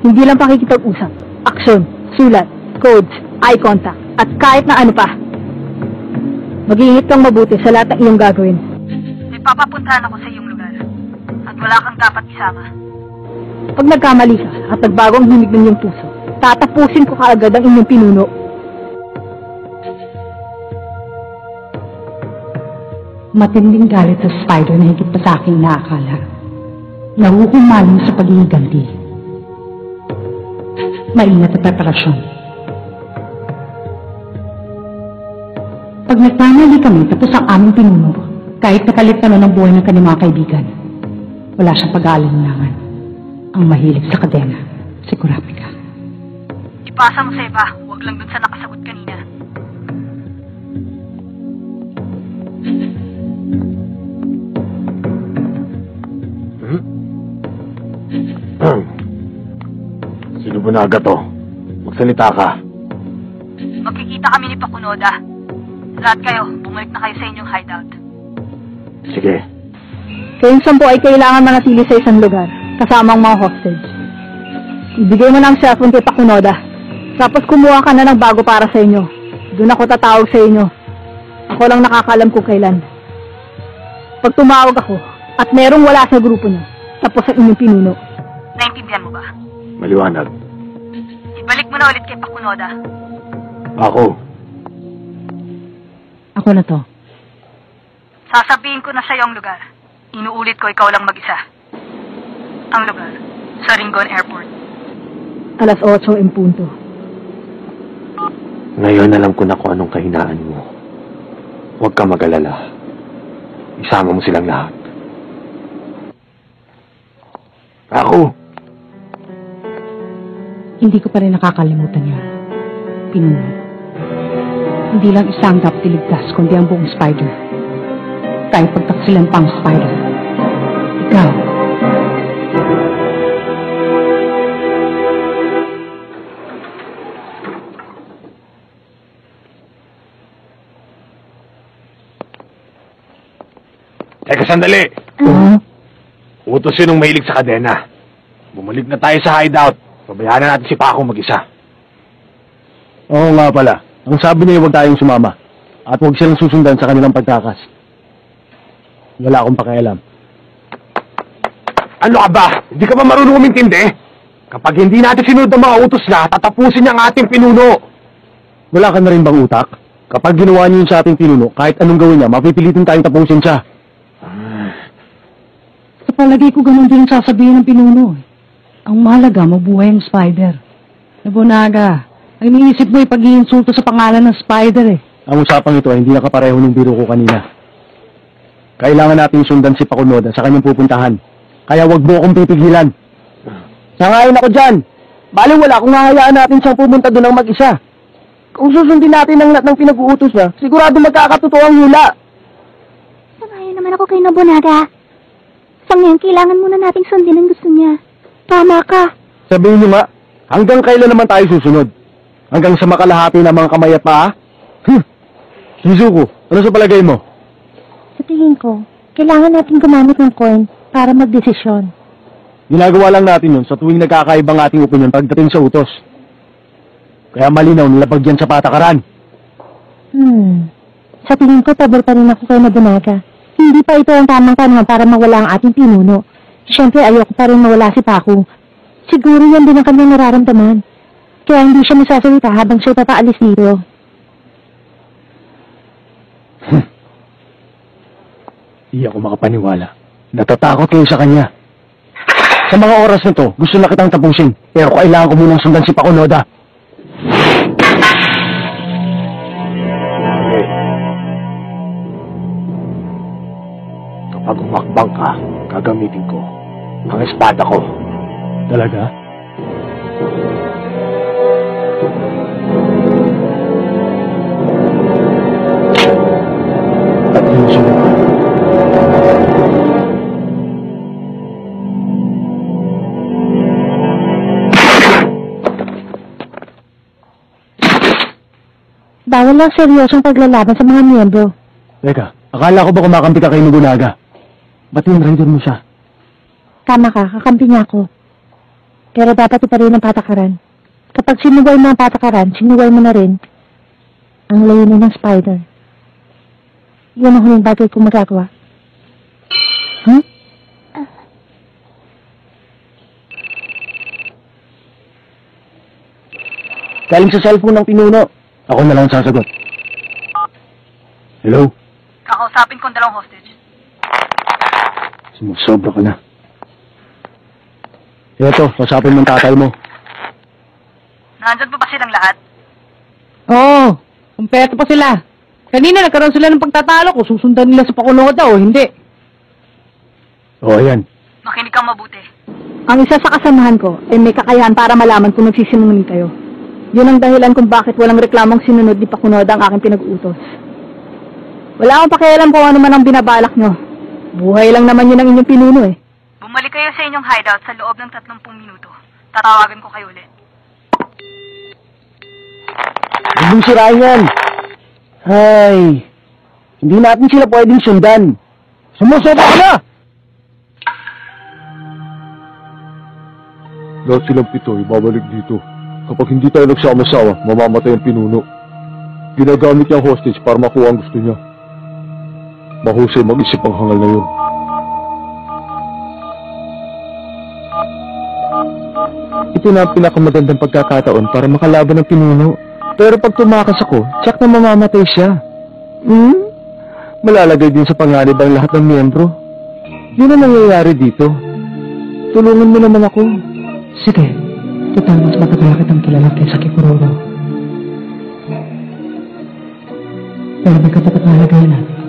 Hindi lang pakikipag-usap. Aksyon, sulat, codes, eye contact, at kahit na ano pa. Mag-iingat kang mabuti sa lahat ng iyong gagawin. May papapuntahan ako sa iyong lugar. At wala kang dapat isama. Pag nagkamali ka at nagbago ang himig ng iyong puso, tatapusin ko kaagad ang inyong pinuno. Matinding galit sa Spider na higit pa sa aking naakala. Nahuhumaling sa paghihiganti. Maingat at preparasyon. Pag nagmamali kami tapos ang aming pinuno, kahit nakalit naman ang buhay ng kanyang mga kaibigan, wala siyang pag-aalinlangan. Ang mahilig sa kadena, si Kurapika. Ipasa mo sa iba, huwag lang dun sa nakasagot kanina. Sino Bunaga to? Magsalita ka. Magkikita kami ni Pakunoda. Lahat kayo, bumalik na kayo sa inyong hideout. Sige. Kayong 10 ay kailangan manatili sa isang lugar, kasama ang mga hostage. Ibigay mo na ang cellphone kay Pakunoda. Tapos kumuha ka na ng bago para sa inyo. Doon ako tatawag sa inyo. Ako lang nakakalam kung kailan. Pag tumawag ako, at merong wala sa grupo niyo, tapos ang inyong pinuno. Naintindihan mo ba? Maliwanag. Ibalik mo na ulit kay Pakunoda. Ako. Ako na to. Sasabihin ko na sa iyong lugar. Inuulit ko, ikaw lang mag-isa. Ang lugar, sa Ringon Airport. 8:00 PM. Ngayon alam ko na kung anong kahinaan mo. Huwag ka mag-alala. Isama mo silang lahat. Ako. Hindi ko pa rin nakakalimutan niya. Pinuno. Hindi lang isang dapat iligtas, kundi ang buong Spider. Kahit pagtaksilan pang Spider. Ikaw. Teka, sandali. Utos yun ng mahilig sa kadena. Bumalik na tayo sa hideout. Pabayaan na natin si Paco mag-isa. Oo nga pala. Ang sabi niya huwag tayong sumama. At huwag silang susundan sa kanilang pagtakas. Wala akong pakialam. Ano ka ba? Hindi ka ba marunong umintindi? Kapag hindi natin sinunod ang mga utos na, tatapusin niya ang ating pinuno. Wala ka na rin bang utak? Kapag ginawa niyo yun sa ating pinuno, kahit anong gawin niya, mapipilitin tayong tapusin siya. Sa palagay ko ganun din ang sasabihin ng pinuno. Ang mahalaga, mabuhay ang Spider. Nabunaga, ang iniisip mo ay pag-iinsulto sa pangalan ng Spider eh. Ang usapang ito ay hindi nakapareho ng biro ko kanina. Kailangan nating sundan si Pakunoda sa kanyang pupuntahan. Kaya wag mo akong pipigilan. Sangayon ako dyan. Bali wala kung hahayaan natin siyang pumunta doon ng mag-isa. Kung susundin natin ang lahat ng pinag-uutos na, sigurado magkakatotoo ang hula. Sangayon naman ako kay Nobunaga. Sa ngayon, kailangan muna nating sundin ang gusto niya. Tama ka. Sabihin niyo nga, hanggang kailan naman tayo susunod? Hanggang sa makalahati ng mga kamay at paa? Shizuku, ano sa palagay mo? Sa tingin ko, kailangan natin gumamit ng coin para magdesisyon. Ginagawa lang natin yun sa tuwing nagkakaibang ating opinion pagdating sa utos. Kaya malinaw nilapag yan sa patakaran. Sa tingin ko, pabor pa rin ako kay Nobunaga. Hindi pa ito ang tamang panahon para mawala ang ating pinuno. Siyempre, ayoko pa rin mawala si Paco. Siguro yan din ang kanyang nararamdaman. Kaya hindi siya masasalita habang siya papaalis dito. Hindi ako makapaniwala. Natatakot kayo sa kanya. Sa mga oras na to, gusto na kitang tapusin. Pero kailangan ko munang sundan si Pakunoda. Kapag umakbang ka, gagamitin ko ang espada ko. Talaga? At yung sunod. Bawal lang seryosong paglalaban sa mga miyembro. Teka, akala ko ba kumakampi ka kay Nobunaga? Ba't yung rider mo siya? Tama ka, kakampi niya ako. Pero dapat ito rin ang patakaran. Kapag sinuway mo ang patakaran, sinuway mo na rin ang layunin ng spider. Yan ang huling bagay kong magagawa. Huh? Galing sa cellphone ng pinuno. Ako na lang sasagot. Hello? Kakausapin ko ang dalawang hostage. Sumusobra ka na. Eto, kasapin mo ang tatay mo. Nandyan pa ba silang lahat? Oo, kumpleto pa sila. Kanina nagkaroon sila ng pagtatalo kung susundan nila sa Pakunoda o hindi. Oo, ayan. Makinig kang mabuti. Ang isa sa kasamahan ko ay may kakayahan para malaman kung nagsisinungaling kayo. Yun ang dahilan kung bakit walang reklamong sinunod ni Pakunoda ang aking pinag-uutos. Wala akong pakialam kung ano man ang binabalak nyo. Buhay lang naman yun ang inyong pinuno eh. Bumalik kayo sa inyong hideout sa loob ng 30 minuto. Tatawagan ko kayo ulit. Huwag mong sirain yan. Ay, hindi natin sila pwedeng sundan. Sumusobra ka na! Lahat silang pito ay babalik dito. Kapag hindi tayo nagsama-sama, mamamatay ang pinuno. Ginagamit niya ang hostage para makuha ang gusto niya. Mahusay mag-isip ang hangal na yun. Ito na ang pinakamagandang pagkakataon para makalaban ng pinuno. Pero pag tumakas ako, tsak na mamamatay siya. Malalagay din sa panganib ang lahat ng miyembro. Yun ang nangyayari dito. Tulungan mo naman ako. Sige, total mas matagal kitang kilala kaysa kay Kuroro. Pero may katapat na lagayan na.